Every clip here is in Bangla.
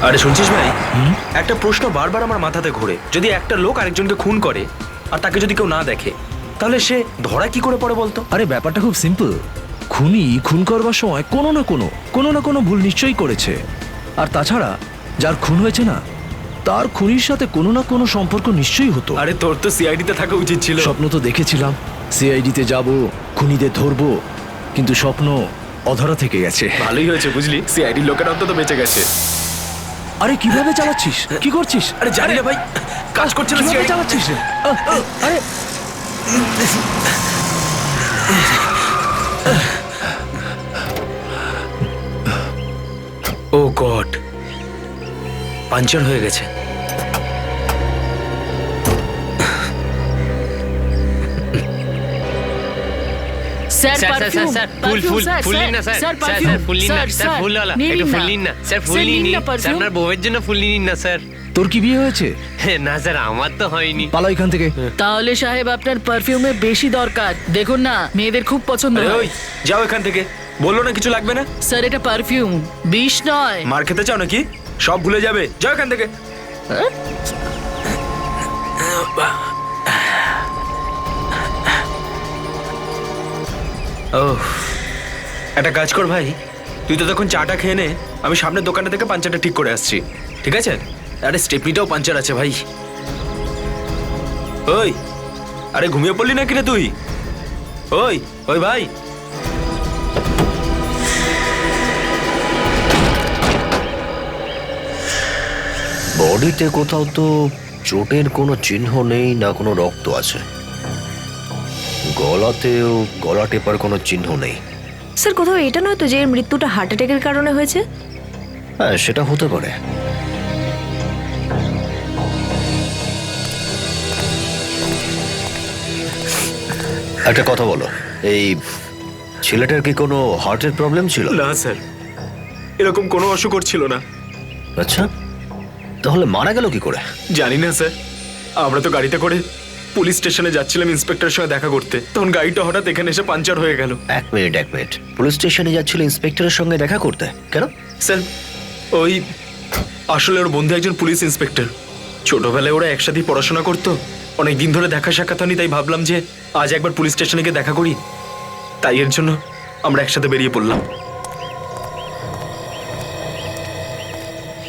আরে শুনছিস ভাই, একটা প্রশ্ন বারবার আমার মাথাতে ঘোরে। যদি একটা লোক আরেকজনকে খুন করে আর তাকে যদি কেউ না দেখে, তাহলে সে ধরা কি করে পড়ে বলতো? আরে ব্যাপারটা খুব সিম্পল। খুনি খুন করবার সময় কোনো না কোনো ভুল নিশ্চয়ই করেছে। আর তাছাড়া যার খুন হয়েছে না, তার খুনির সাথে কোনো না কোনো সম্পর্ক নিশ্চয়ই হতো। আরে তোর তো সিআইডিতে থাকা উচিত ছিল। স্বপ্ন তো দেখেছিলাম সিআইডিতে যাব, খুনিদের ধরবো, কিন্তু স্বপ্ন অধরা থেকে গেছে। ভালোই হয়েছে বুঝলি, সিআইডি লোকের অন্তত বেঁচে গেছে। আরে কিভাবে চালাচ্ছিস, কি করছিস? আরে জানি না ভাই, কাজ করছে না কিভাবে CID চালাচ্ছিস রে? আরে ও গড, পাঞ্চার হয়ে গেছে। Sir sir sir perfume sir ফুল ফুল ফুল নিন না স্যার স্যার স্যার ফুল নিন না স্যার ফুলওয়ালা একটু ফুল নিন না স্যার ফুল নিন স্যার আপনার বউয়ের জন্য ফুল নিন না স্যার। তোর কি বিয়ে হয়েছে? না স্যার আমার তো হয়নি। পালা এখান থেকে। তাহলে সাহেব আপনার পারফিউমে বেশি দরকার। দেখুন না, মেয়েদের খুব পছন্দ আরে হয়। ওই যাও এখান থেকে, বললো না কিছু লাগবে না। স্যার এটা পারফিউম, বিষ নয়। মার খেতে চাও নাকি? সব ভুলে যাবে, যাও এখান থেকে। ও, একটা কাজ কর ভাই, তুই তো তখন চাটা খেয়ে নে, আমি সামনের দোকানটা থেকে পাঞ্চারটা ঠিক করে আসছি, ঠিক আছে? আরে স্টেপনিটাও পাঞ্চার আছে ভাই। ওই, আরে ঘুমিয়ে পড়লি নাকি রে তুই? ওই ওই ভাই, বডিতে কোথাও তো চোটের কোনো চিহ্ন নেই, না কোনো রক্ত আছে। গলাতেও গলা টেপার কোনো চিহ্ন নেই। স্যার কোথাও এটা নয় তো যে এর মৃত্যুটা হার্ট অ্যাটাকের কারণে হয়েছে? হ্যাঁ, সেটা হতে পারে। একটা কথা বলো, এই ছেলেটার কি কোনো হার্টের প্রবলেম ছিল? না স্যার, এরকম কোনো অসুখ ছিল না। আচ্ছা, তাহলে মারা গেল কি করে? জানি না স্যার, আমরা তো গাড়িতে করে পুলিশ স্টেশনে যাচ্ছিলাম ইন্সপেক্টরের সঙ্গে দেখা করতে, তখন গাড়িটা হঠাৎ এখানে এসে পাঞ্চার হয়ে গেল। এক মিনিট, পুলিশ স্টেশনে যাচ্ছিল ইন্সপেক্টরের সঙ্গে দেখা করতে, কেন? স্যার ওই আসলে ওর বন্ধু একজন পুলিশ ইন্সপেক্টর, ছোটবেলায় ওরা একসাথেই পড়াশোনা করতো, অনেক দিন ধরে দেখা সাক্ষাৎ হয়নি, তাই ভাবলাম যে আজ একবার পুলিশ স্টেশনে গিয়ে দেখা করি, তাই এর জন্য আমরা একসাথে বেরিয়ে পড়লাম।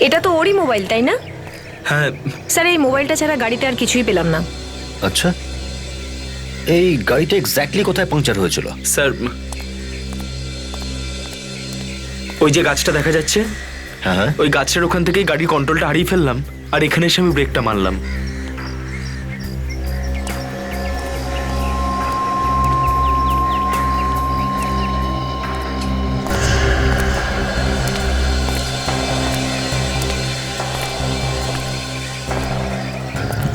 এটা তো ওরই মোবাইল, তাই না? হ্যাঁ স্যার এই মোবাইলটা ছাড়া গাড়িতে আর কিছুই পেলাম না। আচ্ছা, এই গাড়িটা এক্স্যাক্টলি কোথায় পাংচার হয়েছিল? স্যার, ওই যে গাছটা দেখা যাচ্ছে, হ্যাঁ হ্যাঁ, ওই গাছের ওখান থেকেই গাড়ির কন্ট্রোলটা হারিয়ে ফেললাম, আর এখানে এসে আমি ব্রেকটা মারলাম।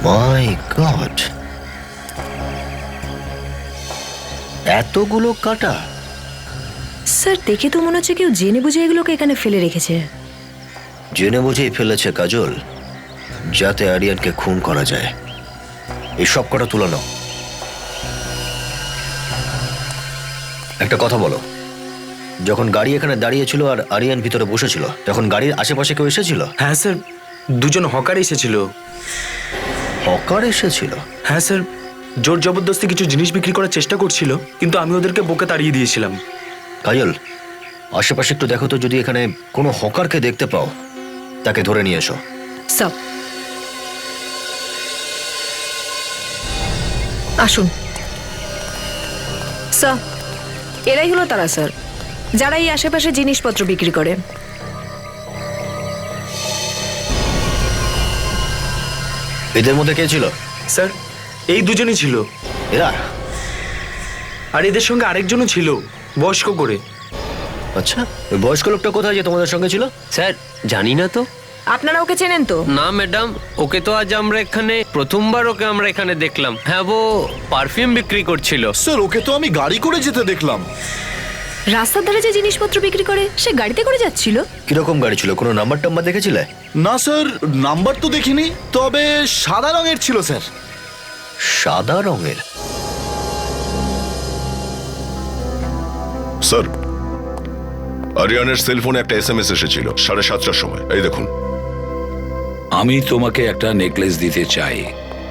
মাই গড, এতগুলো কাটা! স্যার দেখে তো মনে হচ্ছে কেউ জেনে বুঝে এগুলোকে এখানে ফেলে রেখেছে। জেনে বুঝেই ফেলেছে কাজল, যাতে আরিয়ানকে খুন করা যায়। এই সব কটা তুলে নাও। একটা কথা বলো, যখন গাড়ি এখানে দাঁড়িয়েছিল আর আরিয়ান ভিতরে বসেছিল, তখন গাড়ির আশেপাশে কেউ এসেছিল? হ্যাঁ স্যার, দুজন হকার এসেছিল। হকার এসেছিল? হ্যাঁ স্যার, জোর জবরদস্তি কিছু জিনিস বিক্রি করার চেষ্টা করছিল, কিন্তু আমি ওদেরকে বকে তাড়িয়ে দিয়েছিলাম। কাজল, আশেপাশে একটু দেখো তো, যদি এখানে কোনো হকারকে দেখতে পাও তাকে ধরে নিয়ে এসো। স্যার আসুন। স্যার এরাই হলো তারা স্যার, যারা এই আশেপাশে জিনিসপত্র বিক্রি করে। এদের মধ্যে কে ছিল? স্যার এই দুজনই ছিল, এরা? আর এদের সঙ্গে আরেকজনও ছিল, বয়স্ক করে। আচ্ছা, ওই বয়স্ক লোকটা কোথায় যে তোমাদের সঙ্গে ছিল? স্যার জানি না তো। আপনারা ওকে চেনেন তো? না ম্যাডাম, ওকে তো আজ আমরা এখানে প্রথমবার ওকে আমরা এখানে দেখলাম। হ্যাঁ, ও পারফিউম বিক্রি করছিল। স্যার ওকে তো আমি গাড়ি করে যেতে দেখলাম। রাস্তার ধারে যে জিনিসপত্র বিক্রি করে সে গাড়িতে করে যাচ্ছিল। কিরকম গাড়ি ছিল? কোনো নাম্বার টাম্বার দেখেছিলে? না স্যার, নাম্বার তো দেখিনি, তবে সাদা রঙের ছিল স্যার। সাদা রঙের? স্যার, আরিয়ানের সেলফোনে একটা SMS এসেছিল 7:30টার সময়। এই দেখুন। আমি তোমাকে একটা নেকলেস দিতে চাই।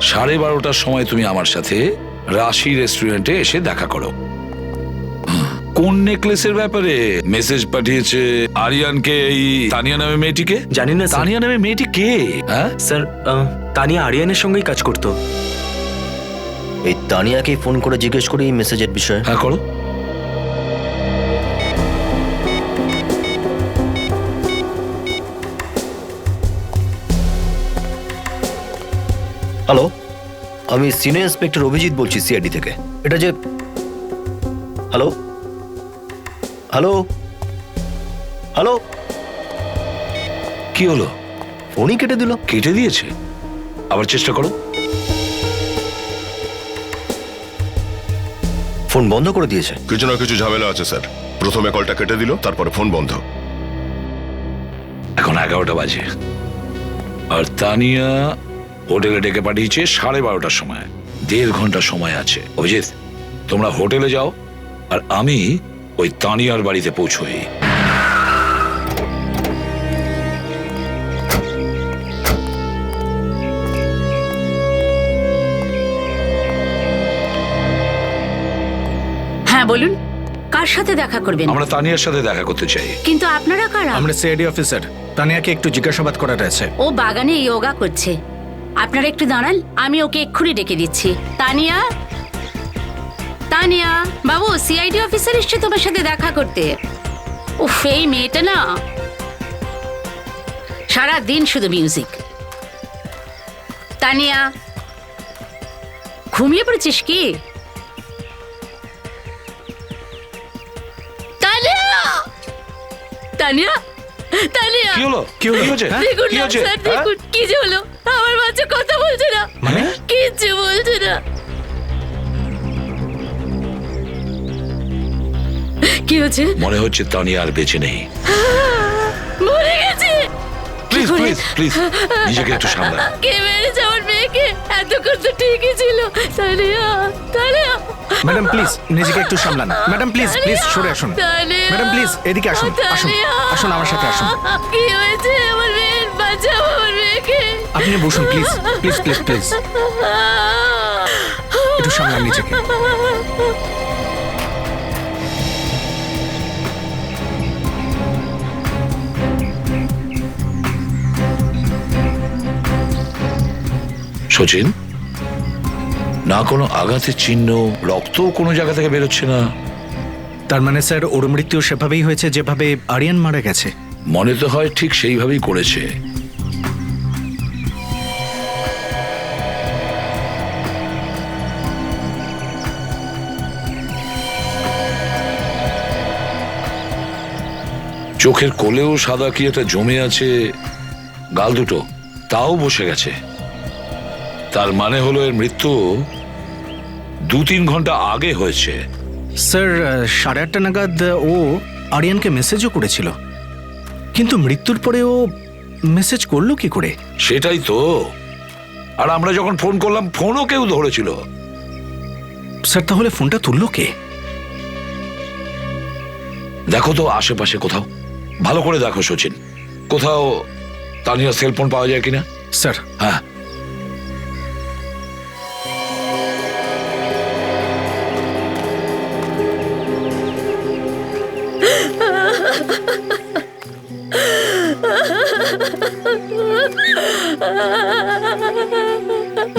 12:30টার সময় তুমি আমার সাথে রাশি রেস্টুরেন্টে এসে দেখা করো। কোন নেকলেসের ব্যাপারে মেসেজ পাঠিয়েছে আরিয়ানকে এই তানিয়া নামে মেয়েটিকে? জানি না স্যার। তানিয়া নামে মেয়েটি কে? হ্যাঁ, স্যার তানিয়া আরিয়ানের সঙ্গেই কাজ করতো। এই তানিয়াকে ফোন করে জিজ্ঞেস করি এই মেসেজের বিষয়ে। হ্যাঁ করো। হ্যালো, আমি সিনিয়র ইন্সপেক্টর অভিজিৎ বলছি সিআইডি থেকে। এটা যে হ্যালো হ্যালো হ্যালো, কি হলো? ফোনই কেটে দিল। কেটে দিয়েছে? আবার চেষ্টা করো। ফোন বন্ধ করে দিয়েছে। কিছু না কিছু ঝামেলা আছে স্যার। প্রথমে কলটা কেটে দিল, তারপরে ফোন বন্ধ। এখন 11টা বাজে আর তানিয়া হোটেলে ডেকে পাঠিয়েছে 12:30টার সময়। 1.5 ঘন্টা সময় আছে। অভিজিৎ, তোমরা হোটেলে যাও আর আমি ওই তানিয়ার বাড়িতে পৌঁছোই। হ্যাঁ বলুন, কার সাথে দেখা করবেন? আমরা তানিয়ার সাথে দেখা করতে চাই। কিন্তু আপনারা কারা? আমরা সিআইডি অফিসার। তানিয়াকে একটু জিজ্ঞাসাবাদ করার আছে। ও বাগানে যোগা করছে। আপনারা একটু দাঁড়ান, আমি ওকে এক্ষুনি ডেকে দিচ্ছি। তানিয়া, তানিয়া বাবু, সিআইডি অফিসার এসছে তোমার সাথে দেখা করতে। উফ, এই মেয়েটা না সারা দিন শুধু মিউজিক। তানিয়া, ঘুমিয়ে পড়েছিস কি? তানিয়া, তানিয়া, তানিয়া, কি হলো? কি হয়েছে? দেখুন কি না হয়েছে? স্যার, দেখুন কি যে হলো। আমার বাচ্চা কথা বলছে না, কিচ্ছু বলছে না। কি হচ্ছে? মনে হচ্ছে তানিয়া আর বেঁচে নেই। মরে গেছে। প্লিজ প্লিজ প্লিজ নিজেকে একটু সামলা। কে মেরেছে আমার মেয়েকে? এতক্ষণ তো ঠিকই ছিল। তানিয়া, তানিয়া, ম্যাডাম প্লিজ নিজেকে একটু সামলান। ম্যাডাম প্লিজ প্লিজ সরে আসুন। তানিয়া, ম্যাডাম প্লিজ এদিকে আসুন। আসুন তানিয়া। আসুন আমার সাথে আসুন। কি হয়েছে আমার মেয়ের? বাঁচাও আমার মেয়েকে। আপনি বসুন প্লিজ প্লিজ প্লিজ প্লিজ। একটু সামলান নিজেকে। সচিন, না কোনো আঘাতের চিহ্ন, রক্তও কোনো জায়গা থেকে বেরোচ্ছে না। তার মানে স্যার ওর মৃত্যু সেভাবেই হয়েছে যেভাবে আরিয়ান মারা গেছে। মনে তো হয় ঠিক সেইভাবেই করেছে। চোখের কোলেও সাদা কি একটা জমে আছে, গাল দুটো তাও বসে গেছে। তার মানে হলো এর মৃত্যু 2-3 ঘন্টা আগে হয়েছে। স্যার 8:30 নাগাদ ও আরিয়ানকে মেসেজও করেছিল, কিন্তু মৃত্যুর পরে ও মেসেজ করলো কি করে? সেটাই তো। আর আমরা যখন ফোন করলাম ফোনও কেউ ধরেছিল। স্যার তাহলে ফোনটা তুললো কে? দেখো তো আশেপাশে কোথাও, ভালো করে দেখো সচিন, কোথাও তানিয়ার সেলফোন পাওয়া যায় কিনা। স্যার হ্যাঁ,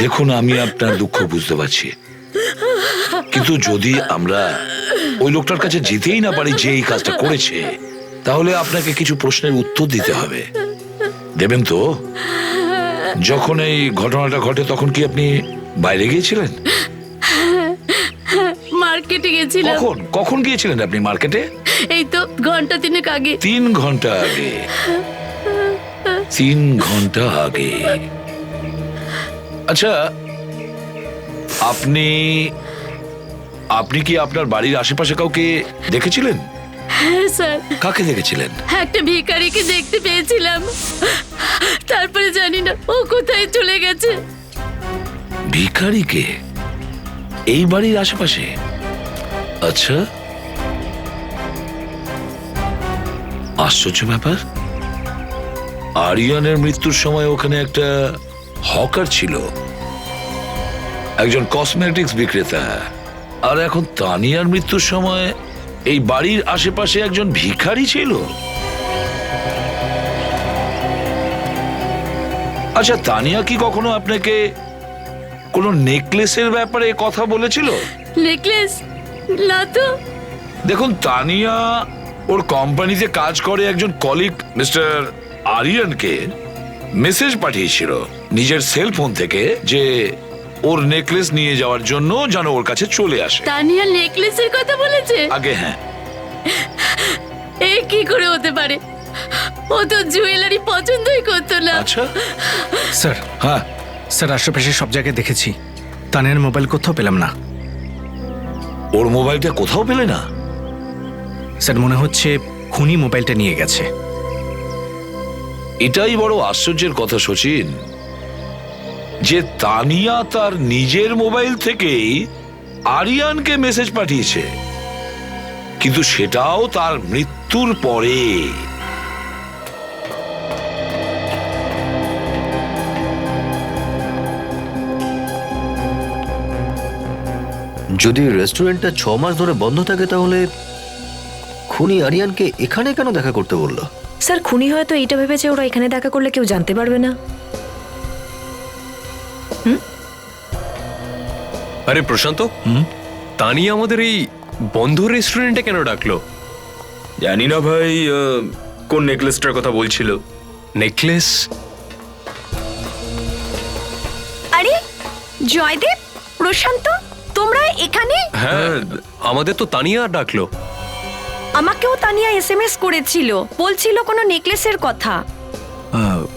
দেখুন আমি আপনার দুঃখ বুঝতে পারছি, কিন্তু যদি আমরা ওই লোকটার কাছে যেতেই না পারি যে এই কাজটা করেছে, তাহলে আপনাকে কিছু প্রশ্নের উত্তর দিতে হবে। দেবেন তো? যখন এই ঘটনাটা ঘটে তখন কি আপনি বাইরে গিয়েছিলেন? মার্কেটে গেছিলাম। কখন কখন গিয়েছিলেন আপনি মার্কেটে? এই তো ঘন্টা 3 আগে। 3 ঘন্টা আগে? 3 ঘন্টা আগে। আচ্ছা, আপনি আপনি কি আপনার বাড়ির আশেপাশে কাউকে দেখেছিলেন? হ্যাঁ স্যার। কাকে দেখেছিলেন? একটা ভিখারিকে দেখতে পেয়েছিলাম, তারপরে জানি না ও কোথায় চলে গেছে। ভিখারিকে? এই বাড়ির আশেপাশে? আচ্ছা, আশ্চর্য ব্যাপার। আরিয়ানের মৃত্যুর সময় ওখানে একটা হকার ছিল, একজন কসমেটিক্স বিক্রেতা। আর এখন তানিয়ার মৃত্যুর সময় এই বাড়ির আশেপাশে একজন ভিখারি ছিল। আচ্ছা, তানিয়া কি কখনো আপনাকে কোনো নেকলেসের ব্যাপারে কথা বলেছিল? নেকলেস না তো। দেখুন, তানিয়া ওর কোম্পানিতে কাজ করে একজন কলিগ মিস্টার আরিয়ানকে মেসেজ পাঠিয়েছিল নিজের সেল ফোন থেকে যে ওর নেকলেস নিয়ে যাওয়ার জন্য যেন ওর কাছে চলে আসে। তানিয়া নেকলেসের কথা বলেছে? আগে হ্যাঁ। এ কি করে হতে পারে? ও তো জুয়েলারি পছন্দই করতো না। আচ্ছা, স্যার, হ্যাঁ স্যার আশেপাশে সব জায়গায় দেখেছি, তানিয়ার মোবাইল কোথাও পেলাম না। ওর মোবাইলটা কোথাও পেলে না? স্যার মনে হচ্ছে খুনি মোবাইলটা নিয়ে গেছে। এটাই বড় আশ্চর্যের কথা সচিন, যে তানিয়া তার নিজের মোবাইল থেকেই আরিয়ানকে মেসেজ পাঠিয়েছে, কিন্তু সেটাও তার মৃত্যুর পরে। যদি রেস্টুরেন্টটা 6 মাস ধরে বন্ধ থাকে তাহলে খুনি আরিয়ানকে এখানে কেন দেখা করতে বললো? স্যার খুনি হয়তো এইটা ভেবেছে ওরা এখানে দেখা করলে কেউ জানতে পারবে না। আরে প্রশান্ত, তানিয়া আমাদের এই বন্ধ রেস্টুরেন্টে কেন ডাকলো? জানি না ভাই, কোন নেকলেসটার কথা বলছিল। নেকলেস? আরে জয়দেব, প্রশান্ত, তোমরা এখানে? হ্যাঁ, আমাদের তো তানিয়া ডাকলো। আমাকেও তানিয়া এসএমএস করেছিল, বলছিল কোনো নেকলেসের কথা।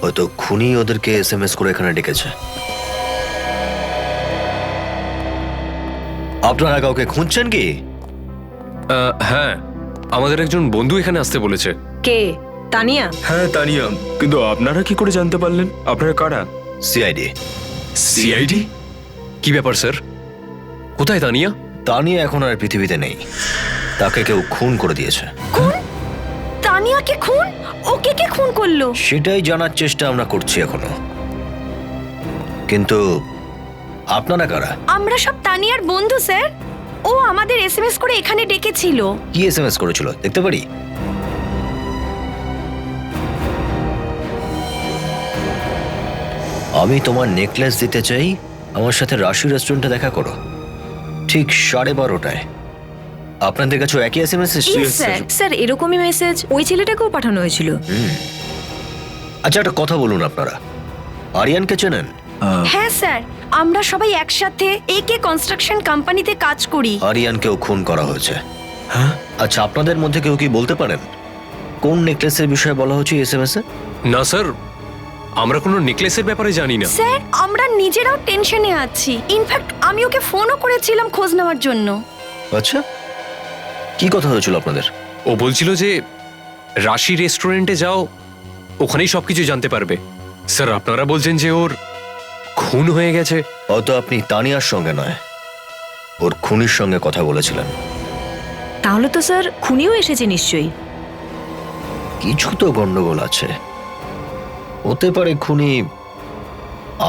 হয়তো খুনি ওদেরকে এসএমএস করে এখানে ডেকেছে। আপনারা কাউকে খুঁজছেন কি? হ্যাঁ, আমাদের একজন বন্ধু এখানে আসতে বলেছে। কে? তানিয়া? হ্যাঁ তানিয়া, কিন্তু আপনারা কি করে জানতে পারলেন? আপনারা কারা? সিআইডি। সিআইডি? কি ব্যাপার স্যার? কোথায় তানিয়া? তানিয়া এখন আর পৃথিবীতে নেই, তাকে কেউ খুন করে দিয়েছে। খুন? তানিয়াকে খুন? ওকে কে খুন করলো? সেটাই জানার চেষ্টা আমরা করছি এখনো। কিন্তু আপনারা কারা? আমরা সব তানিয়ার বন্ধু স্যার। ও আমাদের এসএমএস করে এখানে ডেকেছিল। কি এসএমএস করেছিল দেখতে পারি? আমি তোমার নেকলেস দিতে চাই, আমার সাথে রাশি রেস্টুরেন্টে দেখা করো ঠিক 12:30টায়। আপনাদের কাছে একই এসএমএস এসেছে? স্যার স্যার এরকমই মেসেজ ওই ছেলেটাকেও পাঠানো হয়েছিল। আচ্ছা, একটা কথা বলুন, আপনারা আরিয়ানকে চেনেন? হ্যাঁ স্যার, আমরা সবাই একসাথে একে কনস্ট্রাকশন কোম্পানিতে কাজ করি। আরিয়ানকেও খুন করা হয়েছে। হ্যাঁ? আচ্ছা, আপনাদের মধ্যে কেউ কি বলতে পারেন কোন নেকলেসের বিষয়ে বলা হচ্ছে এসএমএস এ? না স্যার, আমরা কোনো নেকলেসের ব্যাপারে জানি না। স্যার আমরা নিজেরাও টেনশনে আছি। ইনফ্যাক্ট আমি ওকে ফোনও করেছিলাম খোঁজ নেওয়ার জন্য। আচ্ছা, কি কথা হয়েছিল আপনাদের? ও বলছিল যে রাশি রেস্টুরেন্টে যাও, ওখানেই সবকিছু জানতে পারবে। স্যার আপনারা বলছেন যে ওর খুন হয়ে গেছে। হয়তো আপনি তানিয়ার সঙ্গে নয়, ওর খুনির সঙ্গে কথা বলেছিলেন। তাহলে তো স্যার খুনিও এসেছে নিশ্চয়ই। কিছু তো গন্ডগোল আছে। হতে পারে খুনি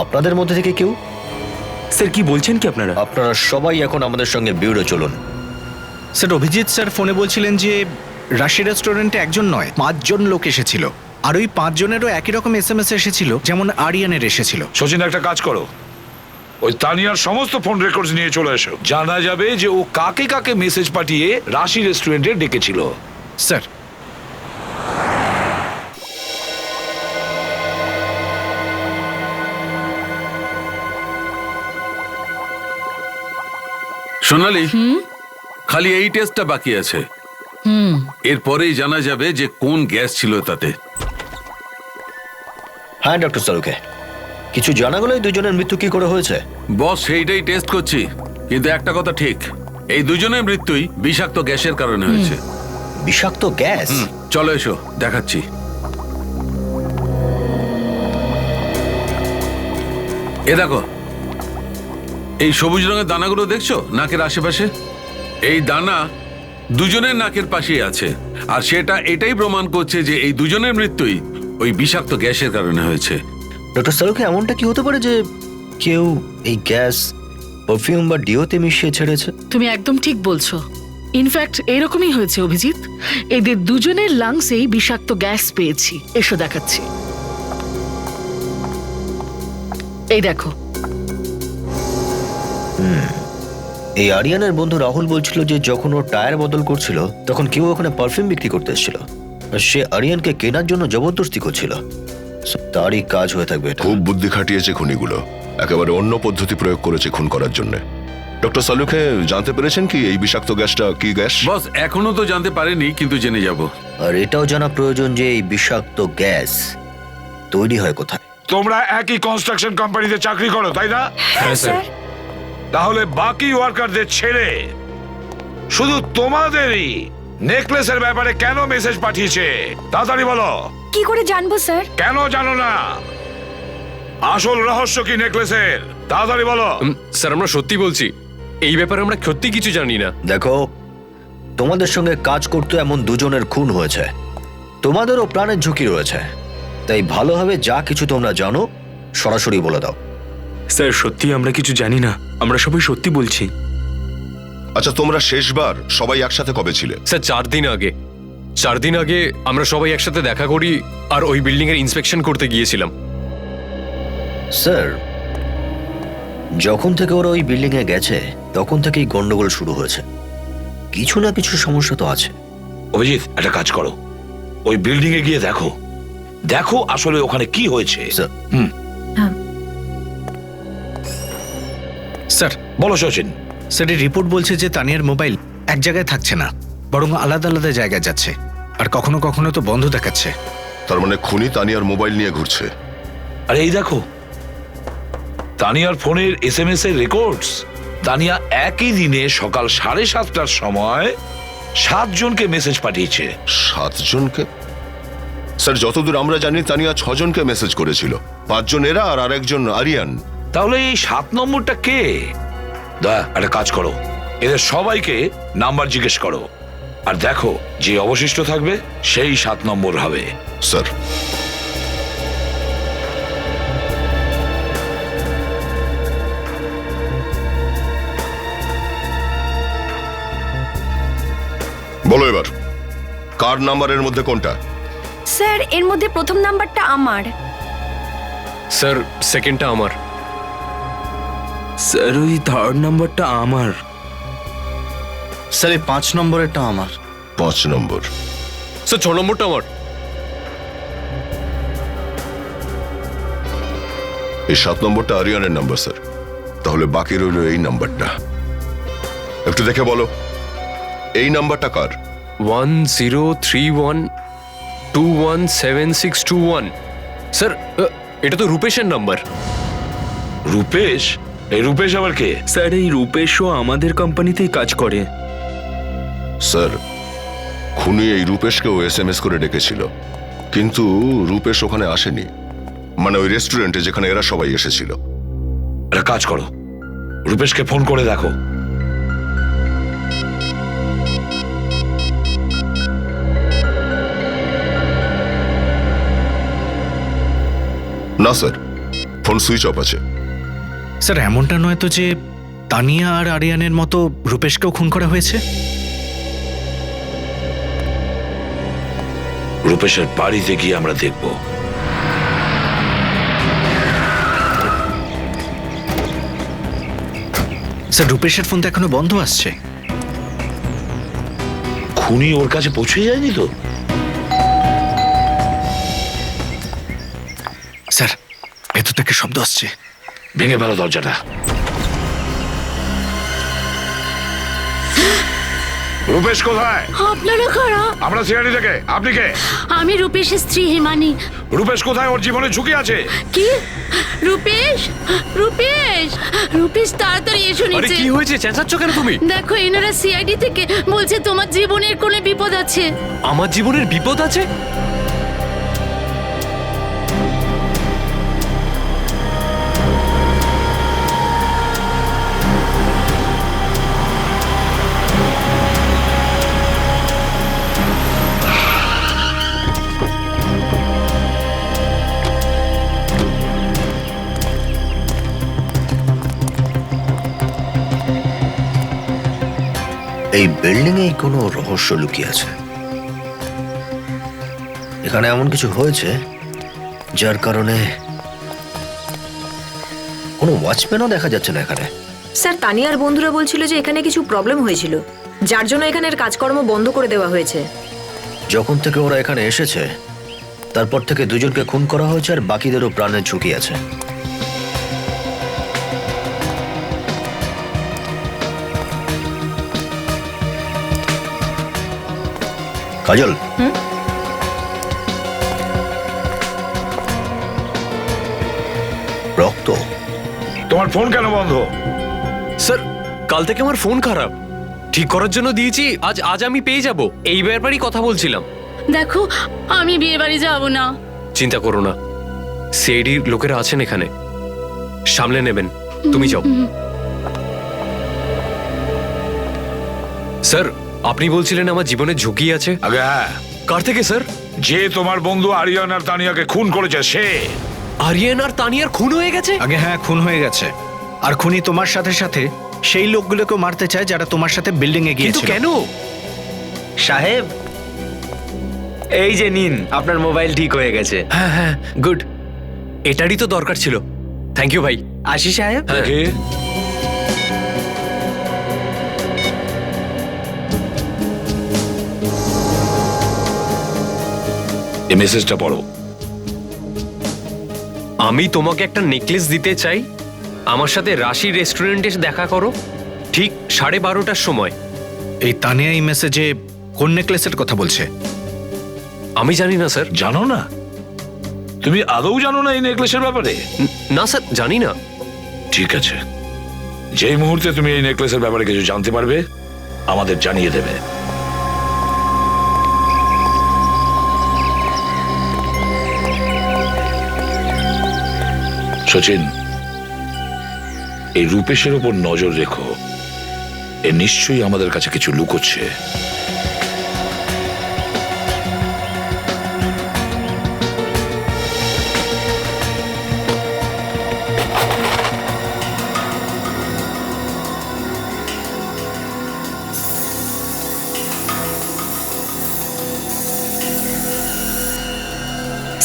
আপনাদের মধ্যে থেকে কেউ। স্যার কি বলছেন কি আপনারা? আপনারা সবাই এখন আমাদের সঙ্গে বিউরো চলুন। স্যার অভিজিৎ স্যার ফোনে বলছিলেন যে রাশি রেস্টুরেন্টে একজন নয় 5 জন লোক এসেছিল, আর ওই 5 জনেরও একই রকম এসএমএস এসেছিল যেমন আরিয়ানের এসেছিল। সচিন, একটা কাজ করো, ওই তানিয়ার সমস্ত ফোন রেকর্ডস নিয়ে চলে এসো। জানা যাবে যে ও কাকে কাকে মেসেজ পাঠিয়ে রাশি রেস্টুরেন্টে ডেকেছিল। স্যার সোনালি, খালি এই টেস্টটা বাকি আছে। এরপরেই জানা যাবে যে কোন গ্যাস ছিল তাতে। হ্যাঁ ডক্টর সারুকে, কিছু জানা গেল এই দুজনের মৃত্যু কি করে হয়েছে? বস সেইটাই টেস্ট করছি, কিন্তু একটা কথা ঠিক, এই দুজনের মৃত্যুই বিষাক্ত গ্যাসের কারণে হয়েছে। বিষাক্ত গ্যাস? চলো এসো দেখাচ্ছি। এ দেখো, এই সবুজ রঙের দানাগুলো দেখছো নাকের আশেপাশে? এই দানা দুজনের নাকের পাশেই আছে, আর সেটা এটাই প্রমাণ করছে যে এই দুজনের মৃত্যুই ওই বিষাক্ত গ্যাসের কারণে হয়েছে। ডক্টর সালুকে এমনটা কি হতে পারে যে কেউ এই গ্যাস পারফিউম বা ডিওতে মিশিয়ে ছেড়েছে? তুমি একদম ঠিক বলছো। ইনফ্যাক্ট এরকমই হয়েছে অভিজিৎ। এদের দুজনের লাংসেই বিষাক্ত গ্যাস পেয়েছি। এসো দেখাচ্ছি। এই দেখো। এই আরিয়ানের বন্ধু রাহুল বলছিল যে যখন ও টায়ার বদল করছিল তখন কেউ ওখানে পারফিউম বিক্রি করতে এসেছিল, আর সে আরিয়ানকে কেনার জন্য জবরদস্তি করছিল। So, তারই কাজ হয়ে থাকবে এটা। খুব বুদ্ধি খাটিয়েছে খুনিগুলো, একেবারে অন্য পদ্ধতি প্রয়োগ করেছে খুন করার জন্য। ডক্টর সালুকে জানতে পেরেছেন কি এই বিষাক্ত গ্যাসটা কি গ্যাস? বস এখনো তো জানতে পারেনি, কিন্তু জেনে যাব। আর এটাও জানা প্রয়োজন যে এই বিষাক্ত গ্যাস তৈরি হয় কোথায়। তোমরা একই কনস্ট্রাকশন কোম্পানিতে চাকরি করো, তাই না? হ্যাঁ স্যার। তাহলে বাকি ওয়ার্কারদের ছেড়ে শুধু তোমাদেরই নেকলেসের ব্যাপারে কেন মেসেজ পাঠিয়েছে? তাড়াতাড়ি বলো। কি করে জানবো স্যার? কেন জানো না? আসল রহস্য কি নেকলেসের? তাড়াতাড়ি বলো। স্যার আমরা সত্যি বলছি, এই ব্যাপারে আমরা সত্যি কিছু জানি না। দেখো, তোমাদের সঙ্গে কাজ করতে এমন দুজনের খুন হয়েছে, তোমাদেরও প্রাণের ঝুঁকি রয়েছে, তাই ভালোভাবে যা কিছু তোমরা জানো সরাসরি বলে দাও। স্যার সত্যি আমরা কিছু জানি না, আমরা সবাই সত্যি বলছি। আচ্ছা, তোমরা শেষবার সবাই একসাথে কবে ছিলে? স্যার 4 দিন আগে। 4 দিন আগে আমরা সবাই একসাথে দেখা করি আর ওই বিল্ডিং এর ইন্সপেকশন করতে গিয়েছিলাম। স্যার, যখন থেকে ওরা ওই বিল্ডিং এ গেছে তখন থেকেই গন্ডগোল শুরু হয়েছে। কিছু না কিছু সমস্যা তো আছে। অভিজিৎ, একটা কাজ করো, ওই বিল্ডিং এ গিয়ে দেখো, দেখো আসলে ওখানে কি হয়েছে। স্যার, স্যার বলো সচিন। স্যার এই রিপোর্ট বলছে যে তানিয়ার মোবাইল এক জায়গায় থাকছে না, বরং আলাদা আলাদা জায়গায় যাচ্ছে, আর কখনো কখনো তো বন্ধ দেখাচ্ছে। তার মানে খুনি তানিয়ার মোবাইল নিয়ে ঘুরছে। আরে এই দেখো, তানিয়ার ফোনের SMS এর রেকর্ডস। তানিয়া একই দিনে সকাল 7:30টার সময় 7 জনকে মেসেজ পাঠিয়েছে। 7 জনকে? স্যার যতদূর আমরা জানি তানিয়া 6 জনকে মেসেজ করেছিল, 5 জন এরা আর আরেকজন আরিয়ান। তাহলে এই 7 নম্বরটা কে? দয়া একটা কাজ করো, এদের সবাইকে নাম্বার জিজ্ঞেস করো, আর দেখো যে অবশিষ্ট থাকবে সেই 7 নম্বর হবে। স্যার। বলো এবার, কার নাম্বারের মধ্যে কোনটা? স্যার এর মধ্যে প্রথম নাম্বারটা আমার। স্যার সেকেন্ডটা আমার। স্যার ওই 3rd নাম্বারটা আমার। স্যার এই 5 নম্বরেরটা আমার। 5 নম্বর। স্যার 6 নম্বরটা আমার। এই 7 নম্বরটা আরিয়ানের নাম্বার স্যার। তাহলে বাকি রইল এই নাম্বারটা। একটু দেখে বলো এই নাম্বারটা কার? 1031217621। স্যার এটা তো রূপেশের নাম্বার। রূপেশ? এই রূপেশ আবার কে? স্যার এই রূপেশও আমাদের কোম্পানিতেই কাজ করে। স্যার খুনি এই রূপেশকেও SMS করে ডেকেছিল, কিন্তু রূপেশ ওখানে আসেনি, মানে ওই রেস্টুরেন্টে যেখানে এরা সবাই এসেছিল। একটা কাজ করো, রূপেশকে ফোন করে দেখো। না স্যার, ফোন সুইচ অফ আছে। স্যার এমনটা নয় তো যে তানিয়া আর আরিয়ানের মতো রূপেশকেও খুন করা হয়েছে? রূপেশের বাড়িতে গিয়ে আমরা দেখব। স্যার রূপেশের ফোন তো এখনো বন্ধ আসছে। খুনি ওর কাছে পৌঁছে যায়নি তো? স্যার ভেতর থেকে শব্দ আসছে। ভেঙে ফেলো দরজাটা। রূপেশ কোথায়? আপনারা কারা? আমরা সিআইডি থেকে। আপনি কে? আমি রূপেশের স্ত্রী হিমানি। রূপেশ কোথায়? ওর জীবনে ঝুঁকি আছে। কি? রূপেশ? রূপেশ? রূপেশ তাড়াতাড়ি এসো আরে নিচে। কি হয়েছে? চেঁচাচ্ছ কেন তুমি? দেখো এনারা সিআইডি থেকে বলছে তোমার জীবনের কোনো বিপদ আছে। আমার জীবনের বিপদ আছে? এই বিল্ডিং এ কোনো রহস্য লুকিয়ে আছে। এখানে এমন কিছু হয়েছে যার কারণে কোনো ওয়াচম্যানও দেখা যাচ্ছে না এখানে। স্যার, তানিয়ার বন্ধুরা বলছিল যে এখানে কিছু প্রবলেম হয়েছিল, যার জন্য এখানের কাজকর্ম বন্ধ করে দেওয়া হয়েছে। যখন থেকে ওরা এখানে এসেছে তারপর থেকে দুজনকে খুন করা হয়েছে আর বাকিদেরও প্রাণের ঝুঁকি আছে। কাজল, রক্ত। তোমার ফোন কেন বন্ধ? স্যার, কাল থেকে আমার ফোন খারাপ, ঠিক করার জন্য দিয়েছি। আজ আমি পেয়ে যাব। এই ব্যাপারেই কথা বলছিলাম। দেখো, আমি বিয়ে বাড়ি যাবো না। চিন্তা করো না, সিআইডির লোকেরা আছেন এখানে, সামলে নেবেন। তুমি যাও। স্যার, আপনি বলছিলেন আমার জীবনে ঝুঁকি আছে। আগে হ্যাঁ। কার থেকে স্যার? যে তোমার বন্ধু আরিয়ান আর তানিয়াকে খুন করেছে সে। আরিয়ান আর তানিয়ার খুন হয়ে গেছে? আগে হ্যাঁ, খুন হয়ে গেছে। আর খুনি তোমার সাথে সাথে সেই লোকগুলোকে মারতে চায় যারা তোমার সাথে বিল্ডিং এ কিন্তু গিয়েছিল। কেন? সাহেব, এই যে নিন, আপনার মোবাইল ঠিক হয়ে গেছে। হ্যাঁ হ্যাঁ, গুড। এটারই তো দরকার ছিল। থ্যাংক ইউ ভাই। আসি সাহেব। দেখি। এই মেসেজটা পড়ো। আমি তোমাকে একটা নেকলেস দিতে চাই, আমার সাথে রাশি রেস্টুরেন্টে দেখা করো ঠিক 12:30টার সময়। এই তানিয়া এই মেসেজে কোন নেকলেসের কথা বলছে? আমি জানি না স্যার। জানো না? তুমি আদৌ জানো না এই নেকলেসের ব্যাপারে? না স্যার, জানি না। ঠিক আছে, যেই মুহূর্তে তুমি এই নেকলেসের ব্যাপারে কিছু জানতে পারবে আমাদের জানিয়ে দেবে। সচিন, এই রূপেশের উপর নজর রেখো। এ নিশ্চয়ই আমাদের কাছে কিছু লুকোচ্ছে।